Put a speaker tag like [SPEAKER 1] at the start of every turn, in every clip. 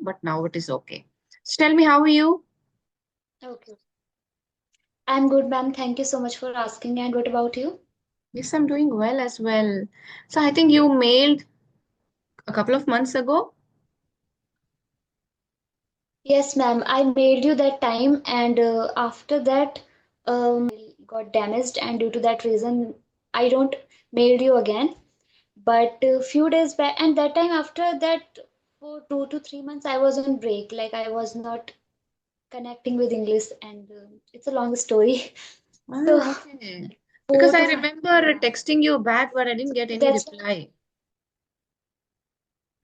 [SPEAKER 1] but now it is okay. So tell me, how are you?
[SPEAKER 2] Okay. I'm good, ma'am. Thank you so much for asking. And what about you?
[SPEAKER 1] Yes, I'm doing well as well. So I think you mailed a couple of months ago.
[SPEAKER 2] Yes, ma'am. I mailed you that time, and after that, got damaged, and due to that reason, I don't mailed you again. But a few days back, and that time after that, for 2 to 3 months, I was on break. Like I was not connecting with English, and it's a long story. So
[SPEAKER 1] Ah, okay. Because
[SPEAKER 2] four
[SPEAKER 1] I
[SPEAKER 2] to
[SPEAKER 1] remember
[SPEAKER 2] yeah.
[SPEAKER 1] texting you back, but I didn't
[SPEAKER 2] So
[SPEAKER 1] get any
[SPEAKER 2] that's
[SPEAKER 1] reply.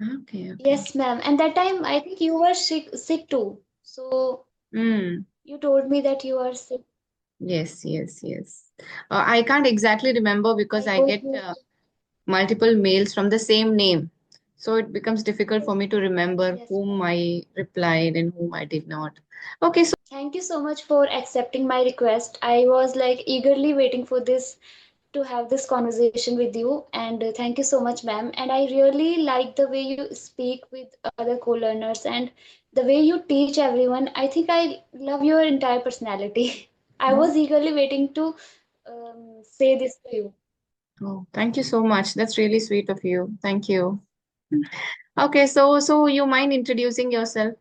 [SPEAKER 1] Okay, okay.
[SPEAKER 2] yes, ma'am. And that time, I think you were sick too. So
[SPEAKER 1] Hmm.
[SPEAKER 2] you told me that you are sick.
[SPEAKER 1] Yes, yes, yes. I can't exactly remember because
[SPEAKER 2] I
[SPEAKER 1] I
[SPEAKER 2] hope
[SPEAKER 1] get
[SPEAKER 2] you.
[SPEAKER 1] multiple mails from the same name. So it becomes difficult for me to remember
[SPEAKER 2] Yes,
[SPEAKER 1] whom
[SPEAKER 2] ma'am.
[SPEAKER 1] I replied and whom I did not. Okay, so
[SPEAKER 2] Thank you so much for accepting my request. I was like eagerly waiting for this to have this conversation with you. And thank you so much, ma'am. And I really like the way you speak with other co-learners and the way you teach everyone. I think I love your entire personality. I
[SPEAKER 1] oh,
[SPEAKER 2] was eagerly waiting to say this to you.
[SPEAKER 1] oh, thank you so much. That's really sweet of you. Thank you. Okay, so you mind introducing yourself?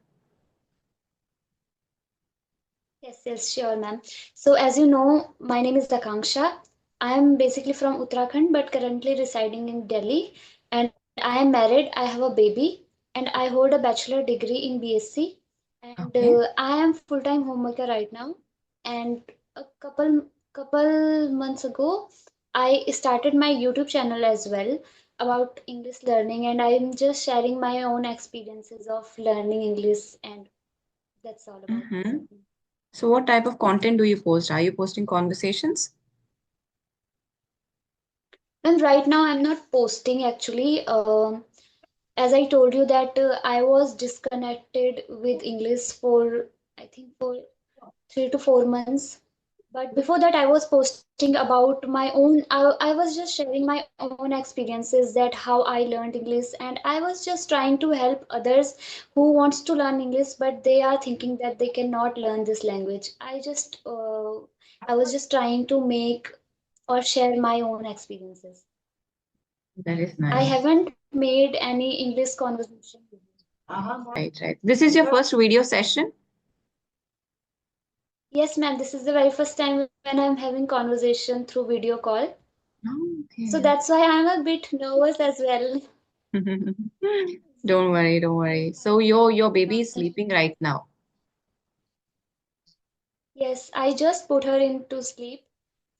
[SPEAKER 2] Yes, yes, sure, ma'am. So, as you know, my name is Akanksha. I am basically from Uttarakhand, but currently residing in Delhi. And I am married. I have a baby, and I hold a bachelor degree in BSc. And
[SPEAKER 1] Okay.
[SPEAKER 2] I am full-time homemaker right now. And a couple months ago, I started my YouTube channel as well about English learning, and I'm just sharing my own experiences of learning English, and that's all about
[SPEAKER 1] Mm-hmm.
[SPEAKER 2] myself.
[SPEAKER 1] So what type of content do you post? Are you posting conversations?
[SPEAKER 2] And right now, I'm not posting actually. As I told you that I was disconnected with English for I think for 3 to 4 months. But before that, I was posting about my own. I was just sharing my own experiences that how I learned English, and I was just trying to help others who wants to learn English, but they are thinking that they cannot learn this language. I was just trying to make or share my own experiences.
[SPEAKER 1] That is
[SPEAKER 2] I
[SPEAKER 1] nice.
[SPEAKER 2] haven't made any English conversation with you.
[SPEAKER 1] Right, right. This is your first video session?
[SPEAKER 2] Yes, ma'am, this is the very first time when I'm having conversation through video call.
[SPEAKER 1] Oh,
[SPEAKER 2] So
[SPEAKER 1] okay.
[SPEAKER 2] that's why I'm a bit nervous as well.
[SPEAKER 1] Don't worry, don't worry. So your baby is sleeping right now.
[SPEAKER 2] Yes, I just put her into sleep.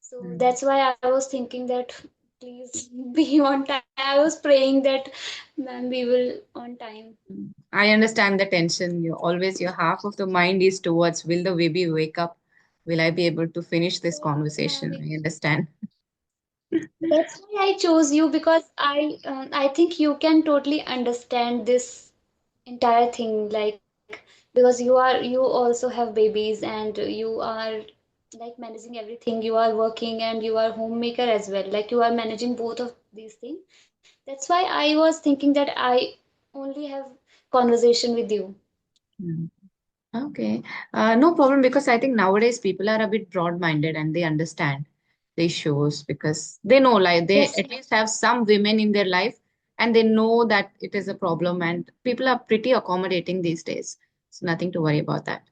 [SPEAKER 2] So
[SPEAKER 1] Mm.
[SPEAKER 2] that's why I was thinking that please be on time. I was praying that ma'am we will on time.
[SPEAKER 1] I understand the tension. You always your half of the mind is towards will the baby wake up? Will I be able to finish this
[SPEAKER 2] So ma'am,
[SPEAKER 1] conversation? I understand.
[SPEAKER 2] that's why I chose you because I think you can totally understand this entire thing because you also have babies and you are like managing everything, you are working and you are homemaker as well, like you are managing both of these things. That's why I was thinking that I only have conversation with you.
[SPEAKER 1] Mm. Okay. No problem because I think nowadays people are a bit broad-minded and they understand the issues because they know like they
[SPEAKER 2] Yes,
[SPEAKER 1] at least have some women in their life and they know that it is a problem and people are pretty accommodating these days. So nothing to worry about that.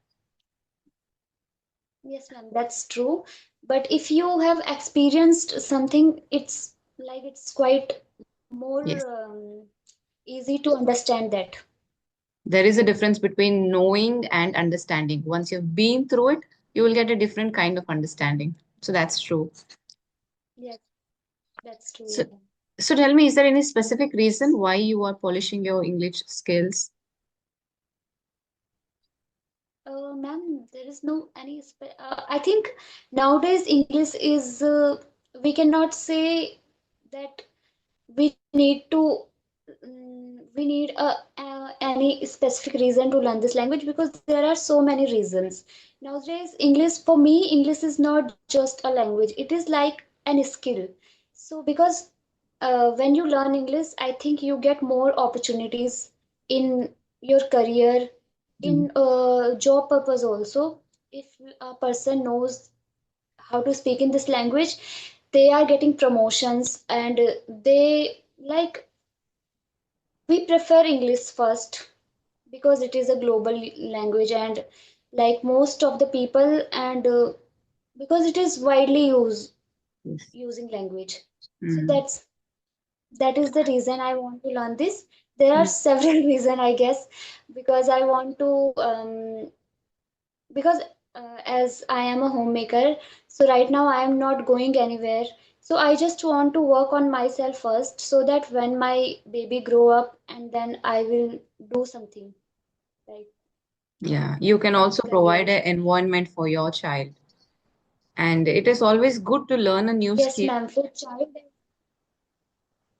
[SPEAKER 2] yes, ma'am, that's true. But if you have experienced something, it's quite
[SPEAKER 1] Yes.
[SPEAKER 2] more easy to understand that.
[SPEAKER 1] There is a difference between knowing and understanding. Once you've been through it, you will get a different kind of understanding. So that's true.
[SPEAKER 2] Yes, that's true.
[SPEAKER 1] So,
[SPEAKER 2] Yeah.
[SPEAKER 1] so tell me, is there any specific reason why you are polishing your English skills?
[SPEAKER 2] Ma'am, there is no any. I think nowadays English is. We cannot say that we need to. We need any specific reason to learn this language because there are so many reasons. Nowadays, English for me, English is not just a language. It is like an skill. So because when you learn English, I think you get more opportunities in your career,
[SPEAKER 1] Mm.
[SPEAKER 2] in job purpose also. If a person knows how to speak in this language, they are getting promotions, and they like, we prefer English first because it is a global language, and like most of the people, and because it is widely used
[SPEAKER 1] Yes.
[SPEAKER 2] using language. So
[SPEAKER 1] Mm.
[SPEAKER 2] that is the reason I want to learn this. There are
[SPEAKER 1] Mm.
[SPEAKER 2] several reasons, I guess, because I want to because as I am a homemaker, so right now I am not going anywhere. So I just want to work on myself first, so that when my baby grow up, and then I will do something like
[SPEAKER 1] Yeah, you can
[SPEAKER 2] in
[SPEAKER 1] also provide
[SPEAKER 2] career.
[SPEAKER 1] an environment for your child. And it is always good to learn a new
[SPEAKER 2] Yes,
[SPEAKER 1] skill.
[SPEAKER 2] ma'am. For child,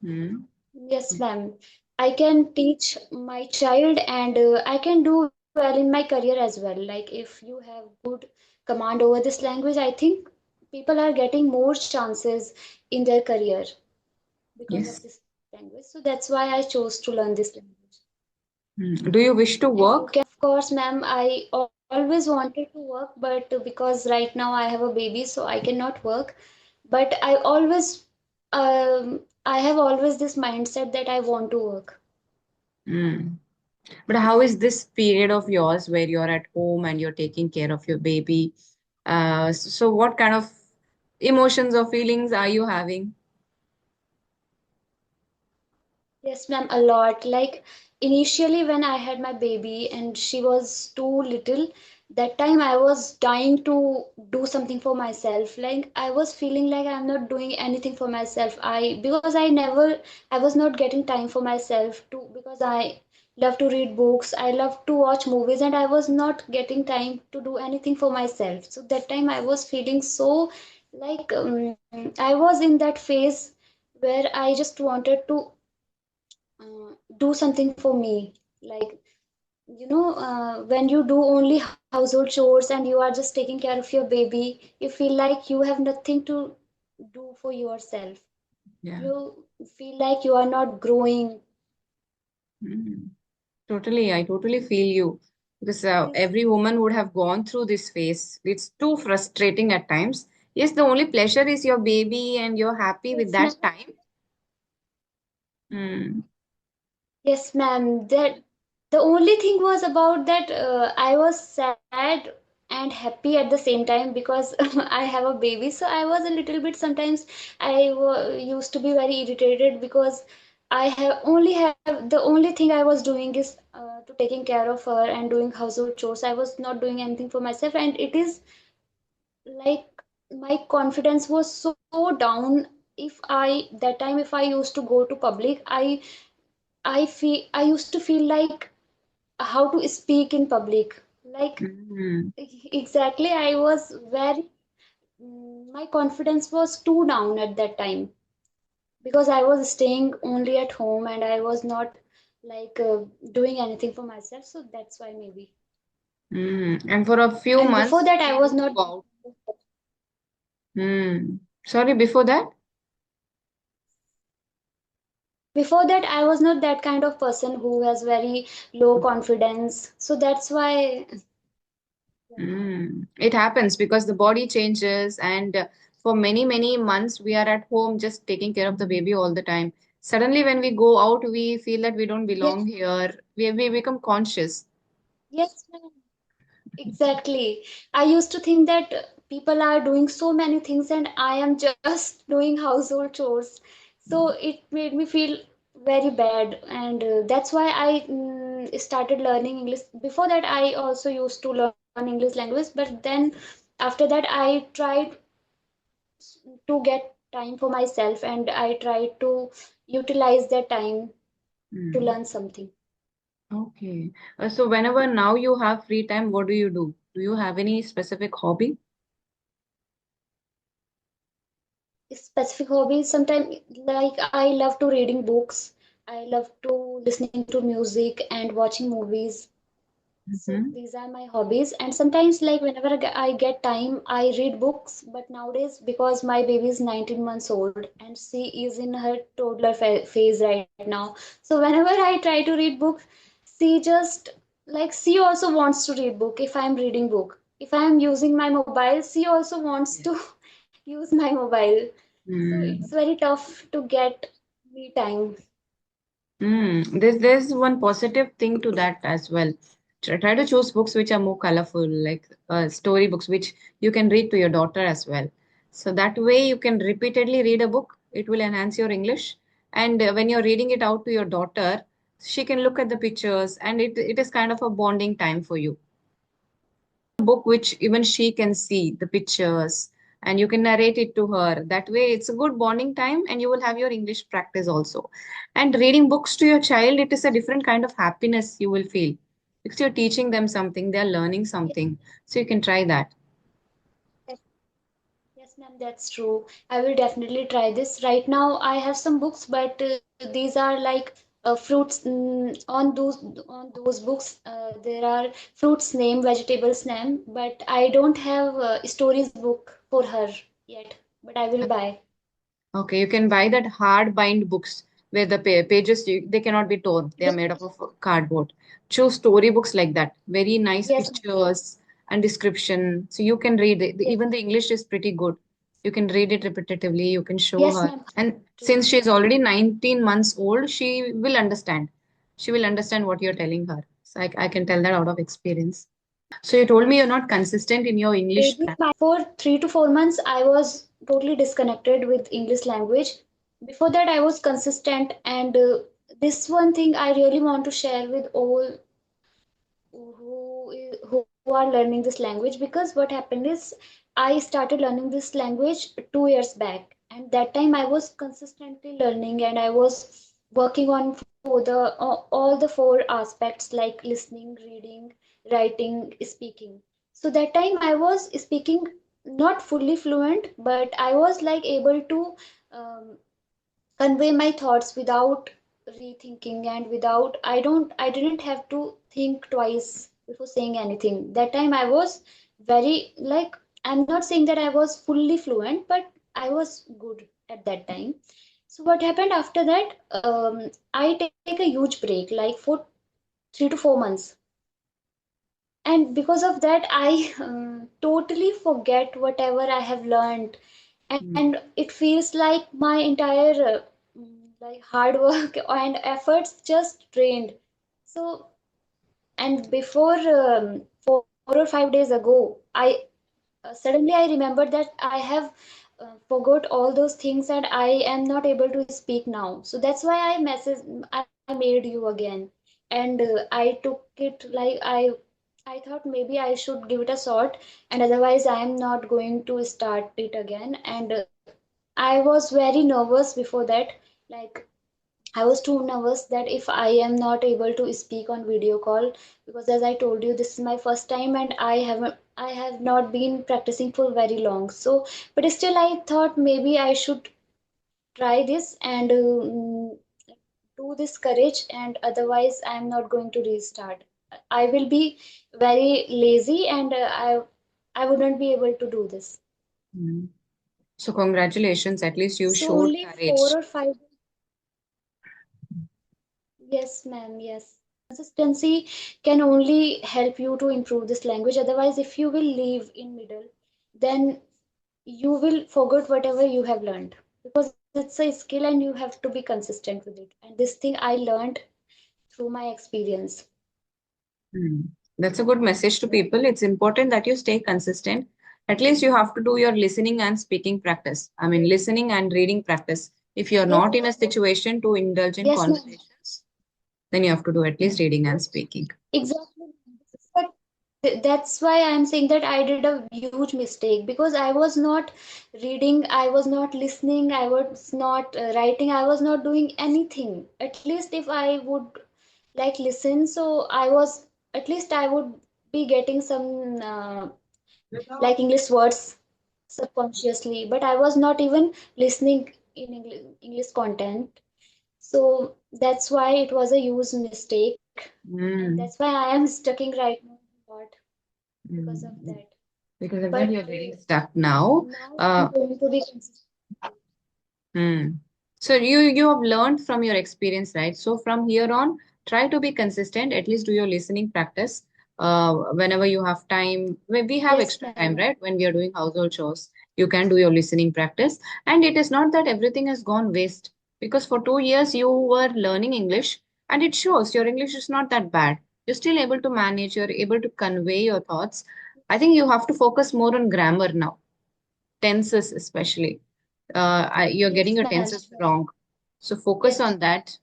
[SPEAKER 1] Mm.
[SPEAKER 2] yes, ma'am. I can teach my child, and I can do well in my career as well. Like if you have good command over this language, I think people are getting more chances in their career because of
[SPEAKER 1] Yes.
[SPEAKER 2] this language. So that's why I chose to learn this language.
[SPEAKER 1] Mm. Do you wish to
[SPEAKER 2] And you
[SPEAKER 1] work?
[SPEAKER 2] can, of course, ma'am, I always wanted to work, but because right now I have a baby, so I cannot work. But I have always this mindset that I want to work.
[SPEAKER 1] Mm. But how is this period of yours where you're at home and you're taking care of your baby? So what kind of emotions or feelings are you having?
[SPEAKER 2] Yes, ma'am, a lot. Like initially when I had my baby and she was too little, that time I was dying to do something for myself. Like I was feeling like I'm not doing anything for myself. I was not getting time for myself to, because I love to read books, I love to watch movies, and I was not getting time to do anything for myself. So that time I was feeling so like I was in that phase where I just wanted to do something for me. Like, when you do only household chores and you are just taking care of your baby, you feel like you have nothing to do for yourself.
[SPEAKER 1] Yeah.
[SPEAKER 2] You feel like you are not growing.
[SPEAKER 1] Mm. Totally, I totally feel you because
[SPEAKER 2] This,
[SPEAKER 1] every woman would have gone through this phase. It's too frustrating at times. Yes, the only pleasure is your baby and you're happy with
[SPEAKER 2] yes,
[SPEAKER 1] that
[SPEAKER 2] ma'am.
[SPEAKER 1] time. Mm.
[SPEAKER 2] Yes, ma'am. That the only thing was about that I was sad and happy at the same time because I have a baby. So I was a little bit sometimes used to be very irritated because the only thing I was doing is to taking care of her and doing household chores. I was not doing anything for myself, and it is like my confidence was so down. If I that time if I used to go to public, I used to feel like how to speak in public. Like
[SPEAKER 1] Mm.
[SPEAKER 2] exactly, I was very my confidence was too down at that time because I was staying only at home and I was not like doing anything for myself. So that's why maybe.
[SPEAKER 1] Mm. And for a few
[SPEAKER 2] And before
[SPEAKER 1] months,
[SPEAKER 2] that, I
[SPEAKER 1] we
[SPEAKER 2] was
[SPEAKER 1] do
[SPEAKER 2] not.
[SPEAKER 1] go out. Mm. Sorry, before that?
[SPEAKER 2] Before that, I was not that kind of person who has very low confidence. So that's why.
[SPEAKER 1] Mm. It happens because the body changes, and for many, many months, we are at home just taking care of the baby all the time. Suddenly, when we go out, we feel that we don't belong
[SPEAKER 2] Yes,
[SPEAKER 1] here. We become conscious.
[SPEAKER 2] yes, ma'am. Exactly. I used to think that people are doing so many things and I am just doing household chores. So it made me feel very bad, and that's why I started learning English. Before that, I also used to learn English language, but then after that, I tried to get time for myself and I tried to utilize that time to
[SPEAKER 1] Mm.
[SPEAKER 2] learn something.
[SPEAKER 1] Okay. So whenever now you have free time, what do you do? Do you have any specific hobby?
[SPEAKER 2] Specific hobbies sometimes, like I love to reading books, I love to listening to music and watching movies. So
[SPEAKER 1] Mm-hmm.
[SPEAKER 2] these are my hobbies, and sometimes like whenever I get time I read books. But nowadays, because my baby is 19 months old and she is in her toddler phase right now, so whenever I try to read books, she just like she also wants to read book if I'm reading book. If I'm using my mobile, she also wants to use my mobile. So it's
[SPEAKER 1] Mm.
[SPEAKER 2] very tough to get me time.
[SPEAKER 1] There's one positive thing to that as well. Try to choose books which are more colorful, like story books, which you can read to your daughter as well. So that way you can repeatedly read a book. It will enhance your English. And when you're reading it out to your daughter, she can look at the pictures, and it is kind of a bonding time for you. Book which even she can see the pictures, and you can narrate it to her. That way it's a good bonding time, and you will have your English practice also. And reading books to your child, it is a different kind of happiness you will feel, because you're teaching them something, they're learning something. So you can try that.
[SPEAKER 2] Yes, yes, ma'am, that's true. I will definitely try this. Right now, I have some books, but these are like fruits. On those books, there are fruits name, vegetables name, but I don't have stories book for her yet. But I will buy.
[SPEAKER 1] Okay, you can buy that hard bind books where the pages they cannot be torn. They are
[SPEAKER 2] Yes,
[SPEAKER 1] made up of cardboard. Choose story books like that. Very nice
[SPEAKER 2] yes, ma'am.
[SPEAKER 1] pictures and description. So you can read it.
[SPEAKER 2] Yes,
[SPEAKER 1] Even the English is pretty good. You can read it repetitively. You can show
[SPEAKER 2] yes,
[SPEAKER 1] her.
[SPEAKER 2] ma'am.
[SPEAKER 1] And
[SPEAKER 2] True.
[SPEAKER 1] since she is already 19 months old, she will understand. She will understand what you're telling her. So I can tell that out of experience. So you told me you're not consistent in your English
[SPEAKER 2] Maybe
[SPEAKER 1] practice.
[SPEAKER 2] for 3 to 4 months, I was totally disconnected with English language. Before that, I was consistent, and this one thing I really want to share with all who are learning this language, because what happened is I started learning this language 2 years back, and that time I was consistently learning, and I was working on for the all the four aspects like listening, reading, writing, speaking. So that time I was speaking not fully fluent, but I was like able to um, convey my thoughts without rethinking, and without I didn't have to think twice before saying anything. That time I was very like, I'm not saying that I was fully fluent, but I was good at that time. So what happened after that, I take a huge break like for 3 to 4 months, and because of that I totally forget whatever I have learned, and
[SPEAKER 1] Mm.
[SPEAKER 2] it feels like my entire like hard work and efforts just drained. So, and before 4 or 5 days ago, I suddenly I remembered that I have forgot all those things and I am not able to speak now. So that's why I made you again, and I took it like I thought maybe I should give it a shot, and otherwise I am not going to start it again. And I was very nervous before that, like I was too nervous that if I am not able to speak on video call, because as I told you, this is my first time and I have not been practicing for very long. So, but still I thought maybe I should try this and do this courage, and otherwise I am not going to restart. I will be very lazy, and I wouldn't be able to do this.
[SPEAKER 1] Mm. So congratulations, at least you
[SPEAKER 2] So
[SPEAKER 1] showed
[SPEAKER 2] only
[SPEAKER 1] courage.
[SPEAKER 2] 4 or 5. Yes, ma'am, yes. Consistency can only help you to improve this language. Otherwise, if you will leave in middle, then you will forget whatever you have learned, because it's a skill and you have to be consistent with it. And this thing I learned through my experience.
[SPEAKER 1] Hmm. That's a good message to people. It's important that you stay consistent. At least you have to do your listening and speaking practice. I mean, listening and reading practice. If you're
[SPEAKER 2] Yes,
[SPEAKER 1] not in a situation to indulge in
[SPEAKER 2] yes, ma'am.
[SPEAKER 1] conversations, then you have to do at least reading and speaking.
[SPEAKER 2] Exactly. But that's why I'm saying that I did a huge mistake, because I was not reading, I was not listening, I was not writing, I was not doing anything. At least if I would like listen, so I was, at least I would be getting some like English words subconsciously, but I was not even listening in English content. So that's why it was a huge mistake, and that's why
[SPEAKER 1] Mm.
[SPEAKER 2] I am stuck right now a lot because of
[SPEAKER 1] Mm.
[SPEAKER 2] that.
[SPEAKER 1] Because of that,
[SPEAKER 2] But
[SPEAKER 1] you're getting stuck now.
[SPEAKER 2] now I'm
[SPEAKER 1] Uh,
[SPEAKER 2] going to be consistent.
[SPEAKER 1] hmm. So you have learned from your experience, right? So from here on, try to be consistent. At least do your listening practice whenever you have time. When we have
[SPEAKER 2] Yes,
[SPEAKER 1] extra time,
[SPEAKER 2] ma'am.
[SPEAKER 1] right? When we are doing household chores, you can do your listening practice. And it is not that everything has gone waste, because for 2 years you were learning English, and it shows your English is not that bad. You're still able to manage, you're able to convey your thoughts. I think you have to focus more on grammar now, tenses especially. You're getting
[SPEAKER 2] Yes,
[SPEAKER 1] your
[SPEAKER 2] ma'am.
[SPEAKER 1] tenses wrong. So focus
[SPEAKER 2] Yes,
[SPEAKER 1] on that.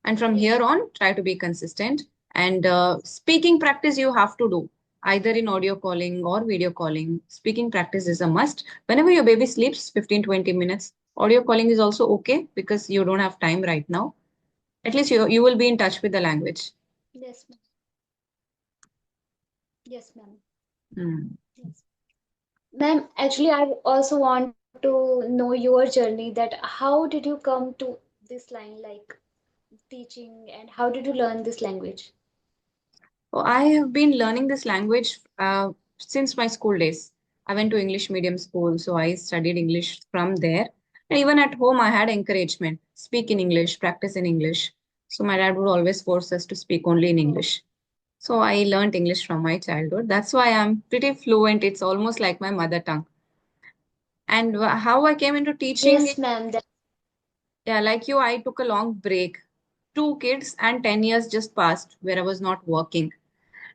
[SPEAKER 1] And from here
[SPEAKER 2] yes.
[SPEAKER 1] on, try to be consistent. And speaking practice you have to do either in audio calling or video calling. Speaking practice is a must. Whenever your baby sleeps 15-20 minutes, audio calling is also okay because you don't have time right now. At least you will be in touch with the language.
[SPEAKER 2] Yes, ma'am. Yes, ma'am.
[SPEAKER 1] Hmm.
[SPEAKER 2] Yes. Ma'am, actually, I also want to know your journey that how did you come to this line, like teaching, and how did you learn this language?
[SPEAKER 1] Oh, I have been learning this language since my school days. I went to English medium school, so I studied English from there. And even at home, I had encouragement. Speak in English, practice in English. So my dad would always force us to speak only in
[SPEAKER 2] Oh,
[SPEAKER 1] English. So I learned English from my childhood. That's why I'm pretty fluent. It's almost like my mother tongue. And how I came into teaching,
[SPEAKER 2] yes, ma'am. That,
[SPEAKER 1] yeah, like you, I took a long break. 2 kids and 10 years just passed where I was not working.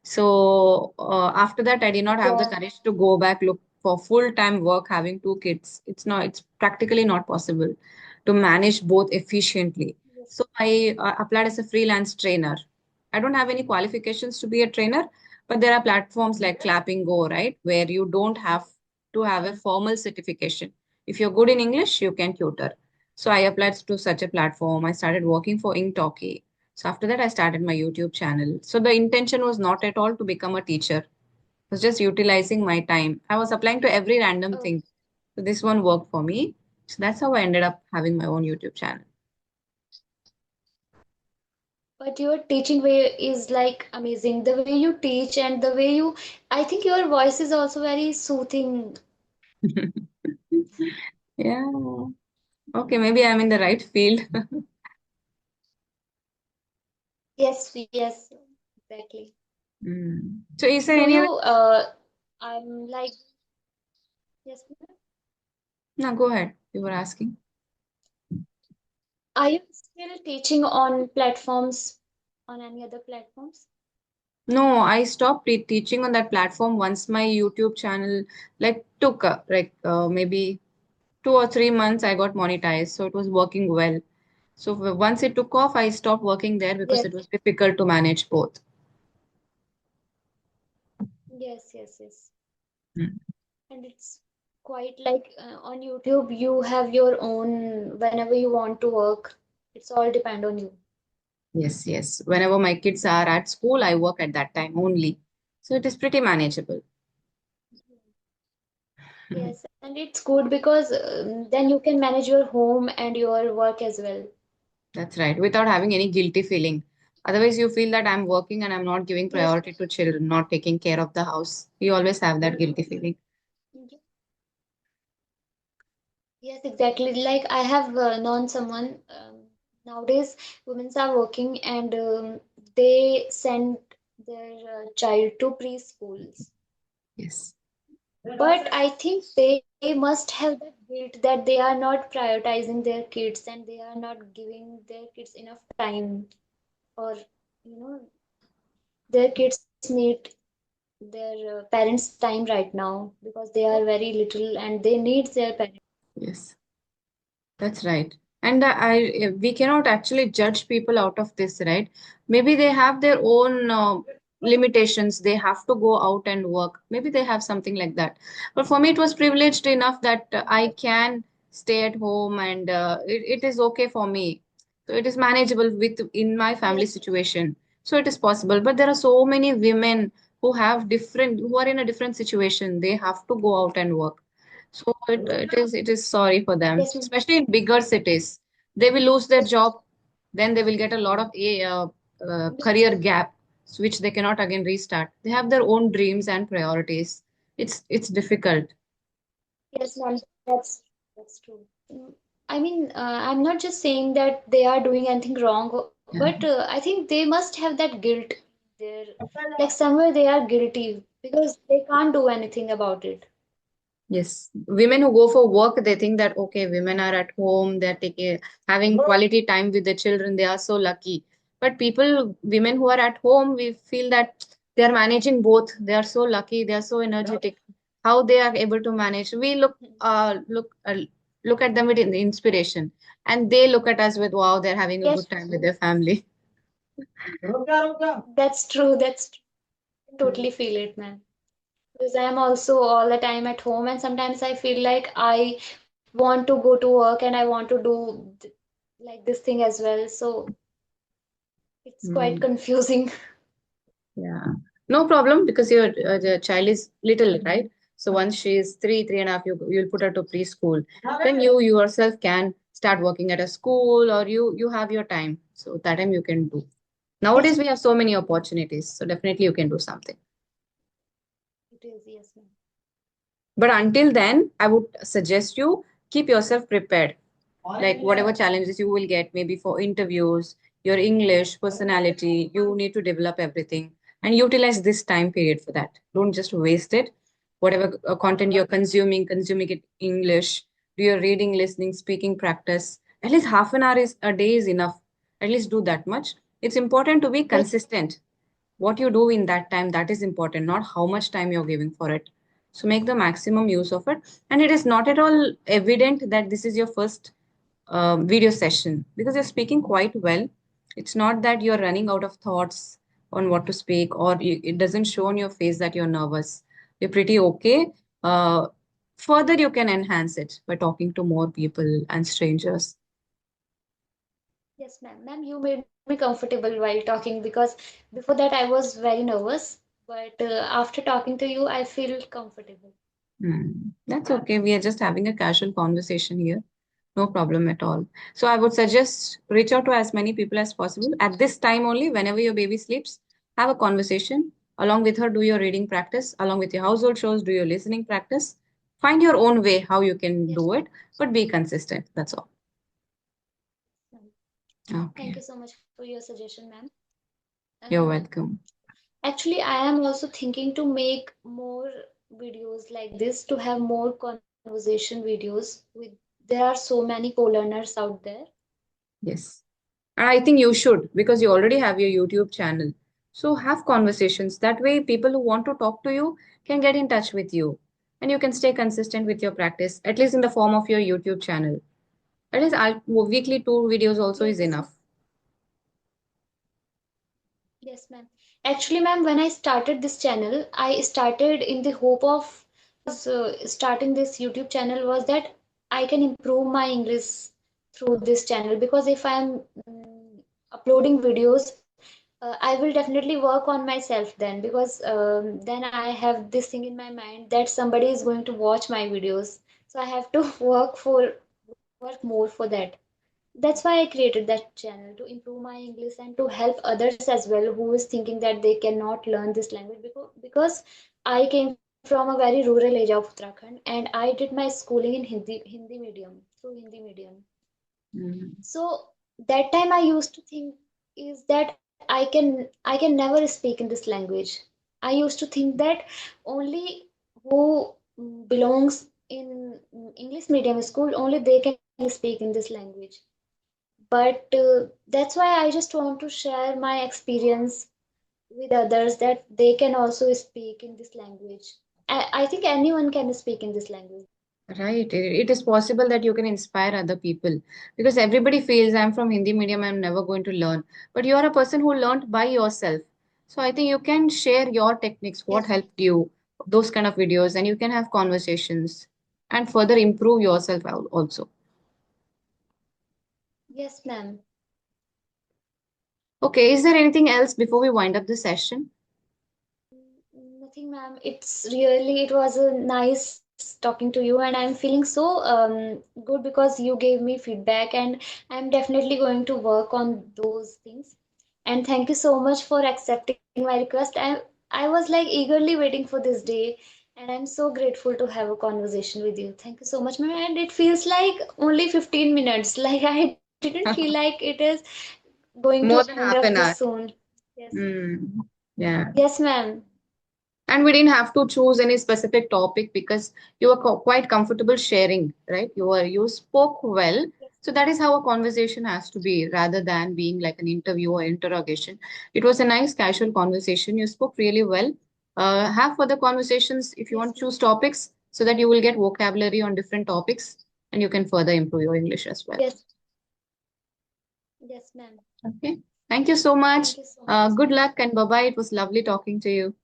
[SPEAKER 1] So after that, I did not have the
[SPEAKER 2] yeah.
[SPEAKER 1] courage to go back look for full-time work having 2 kids. It's practically not possible to manage both efficiently.
[SPEAKER 2] Yes.
[SPEAKER 1] So I applied as a freelance trainer. I don't have any qualifications to be a trainer, but there are platforms like Clapping Go, right, where you don't have to have a formal certification. If you're good in English, you can tutor. So I applied to such a platform. I started working for Inktalki. So after that, I started my YouTube channel. So the intention was not at all to become a teacher. It was just utilizing my time. I was applying to every random
[SPEAKER 2] Oh,
[SPEAKER 1] thing. So this one worked for me. So that's how I ended up having my own YouTube channel.
[SPEAKER 2] but your teaching way is like amazing. The way you teach and the way you, I think your voice is also very soothing.
[SPEAKER 1] Yeah. Okay, maybe I'm in the right field.
[SPEAKER 2] Yes, yes, exactly.
[SPEAKER 1] So is there
[SPEAKER 2] Do
[SPEAKER 1] any
[SPEAKER 2] you,
[SPEAKER 1] other?
[SPEAKER 2] I'm like, yes, ma'am.
[SPEAKER 1] No, go ahead. You were asking.
[SPEAKER 2] Are you still teaching on platforms, on any other platforms?
[SPEAKER 1] No, I stopped teaching on that platform once my YouTube channel like took maybe 2 or 3 months I got monetized, so it was working well. So once it took off, I stopped working there because
[SPEAKER 2] Yes,
[SPEAKER 1] it was difficult to manage both.
[SPEAKER 2] yes, yes, yes.
[SPEAKER 1] Mm.
[SPEAKER 2] And it's quite like on YouTube, you have your own whenever you want to work. It's all depend on you.
[SPEAKER 1] Yes, yes. Whenever my kids are at school, I work at that time only. So it is pretty manageable.
[SPEAKER 2] Yes, and it's good because then you can manage your home and your work as well.
[SPEAKER 1] That's right, without having any guilty feeling. Otherwise, you feel that I'm working and I'm not giving
[SPEAKER 2] Yes,
[SPEAKER 1] priority to children, not taking care of the house. You always have that guilty feeling.
[SPEAKER 2] yes, exactly. Like I have known someone nowadays, women are working and they send their child to preschools.
[SPEAKER 1] Yes.
[SPEAKER 2] But I think they must have that guilt that they are not prioritizing their kids and they are not giving their kids enough time, or you know, their kids need their parents' time right now because they are very little and they need their parents.
[SPEAKER 1] Yes. That's right. And we cannot actually judge people out of this, right? Maybe they have their own limitations. They have to go out and work. Maybe they have something like that. But for me, it was privileged enough that I can stay at home and it is okay for me. So it is manageable with in my family
[SPEAKER 2] Yes,
[SPEAKER 1] situation. So it is possible. But there are so many women who are in a different situation. They have to go out and work. So it is sorry for them,
[SPEAKER 2] yes, ma'am.
[SPEAKER 1] especially in bigger cities. They will lose their job, then they will get a lot of career gap, which they cannot again restart. They have their own dreams and priorities. It's difficult.
[SPEAKER 2] Yes, ma'am. That's true. Mm, I'm not just saying that they are doing anything wrong,
[SPEAKER 1] Yeah.
[SPEAKER 2] but I think they must have that guilt there. Like somewhere they are guilty because they can't do anything about it.
[SPEAKER 1] Yes, women who go for work, they think that okay, women are at home, they're taking having quality time with the children, they are so lucky. But people, women who are at home, we feel that they are managing both. They are so lucky, they are so energetic. How they are able to manage? We look at them with inspiration, and they look at us with wow, they're having a
[SPEAKER 2] Yes,
[SPEAKER 1] good time with their family.
[SPEAKER 2] that's true. I totally feel it, man. Because I am also all the time at home, and sometimes I feel like I want to go to work and I want to do like this thing as well. So it's quite
[SPEAKER 1] Mm.
[SPEAKER 2] confusing.
[SPEAKER 1] Yeah, no problem because your the child is little, right? So once she is three and a half, you'll put her to preschool. Then you yourself can start working at a school, or you have your time. So that time you can do. Nowadays we have so many opportunities, so definitely you can do something.
[SPEAKER 2] It is, yes, ma'am.
[SPEAKER 1] But until then, I would suggest you keep yourself prepared. Like whatever challenges you will get, maybe for interviews, your English, personality, you need to develop everything and utilize this time period for that. Don't just waste it. Whatever content you're consuming it English, do your reading, listening, speaking practice. At least half an hour is a day is enough. At least do that much. It's important to be
[SPEAKER 2] Yes,
[SPEAKER 1] consistent. What you do in that time, that is important, not how much time you're giving for it. So make the maximum use of it. And it is not at all evident that this is your first video session because you're speaking quite well. It's not that you're running out of thoughts on what to speak, or it doesn't show on your face that you're nervous. You're pretty okay. uh, Further you can enhance it by talking to more people and strangers.
[SPEAKER 2] yes, ma'am. Ma'am, you made me comfortable while talking because before that I was very nervous, but after talking to you, I feel comfortable.
[SPEAKER 1] That's okay. We are just having a casual conversation here. No problem at all. So I would suggest reach out to as many people as possible. At this time only, whenever your baby sleeps, have a conversation. Along with her, do your reading practice. Along with your household chores, do your listening practice. Find your own way how you can
[SPEAKER 2] Yes,
[SPEAKER 1] do
[SPEAKER 2] ma'am.
[SPEAKER 1] it, but be consistent. That's all.
[SPEAKER 2] Ma'am. Thank
[SPEAKER 1] Okay.
[SPEAKER 2] you so much for your suggestion, ma'am.
[SPEAKER 1] You're
[SPEAKER 2] Uh,
[SPEAKER 1] welcome.
[SPEAKER 2] Actually, I am also thinking to make more videos like this to have more conversation videos with there are so many co-learners out there.
[SPEAKER 1] Yes. And I think you should because you already have your YouTube channel. So have conversations. That way, people who want to talk to you can get in touch with you. And you can stay consistent with your practice, at least in the form of your YouTube channel. At least weekly 2 videos also is
[SPEAKER 2] Yes.
[SPEAKER 1] enough.
[SPEAKER 2] Yes, ma'am. Actually, ma'am, when I started this channel, I started in the hope of starting this YouTube channel was that I can improve my English through this channel because if I'm uploading videos, I will definitely work on myself then because then I have this thing in my mind that somebody is going to watch my videos. So I have to work more for that. That's why I created that channel to improve my English and to help others as well who is thinking that they cannot learn this language because I came from a very rural area of Uttarakhand and I did my schooling in Hindi medium through Hindi medium.
[SPEAKER 1] Mhm.
[SPEAKER 2] So that time I used to think is that I can never speak in this language. I used to think that only who belongs in English medium school only they can speak in this language. But that's why I just want to share my experience with others that they can also speak in this language. I think anyone can speak in this language.
[SPEAKER 1] Right. It is possible that you can inspire other people because everybody feels I'm from Hindi medium, I'm never going to learn. But you are a person who learned by yourself. So I think you can share your techniques, what
[SPEAKER 2] Yes,
[SPEAKER 1] helped you, those kind of videos, and you can have conversations and further improve yourself also.
[SPEAKER 2] yes, ma'am.
[SPEAKER 1] Okay, is there anything else before we wind up the session?
[SPEAKER 2] Nothing, ma'am. It was a nice talking to you, and I'm feeling so good because you gave me feedback, and I'm definitely going to work on those things. And thank you so much for accepting my request. I was like eagerly waiting for this day, And I'm so grateful to have a conversation with you. Thank you so much, ma'am. And it feels like only 15 minutes. Like I didn't feel like it is going to
[SPEAKER 1] More
[SPEAKER 2] end
[SPEAKER 1] than
[SPEAKER 2] up
[SPEAKER 1] half
[SPEAKER 2] this
[SPEAKER 1] an hour.
[SPEAKER 2] soon. Yes.
[SPEAKER 1] Mm, yeah.
[SPEAKER 2] Yes, ma'am.
[SPEAKER 1] And we didn't have to choose any specific topic because you were quite comfortable sharing, right? You spoke well.
[SPEAKER 2] Yes.
[SPEAKER 1] So that is how a conversation has to be, rather than being like an interview or interrogation. It was a nice casual conversation. You spoke really well. Have further conversations if you
[SPEAKER 2] Yes,
[SPEAKER 1] want to
[SPEAKER 2] ma'am.
[SPEAKER 1] choose topics so that you will get vocabulary on different topics and you can further improve your English as well.
[SPEAKER 2] Yes. Yes, ma'am.
[SPEAKER 1] Okay. Thank you so much.
[SPEAKER 2] Thank you so much.
[SPEAKER 1] Good luck and bye bye. It was lovely talking to you.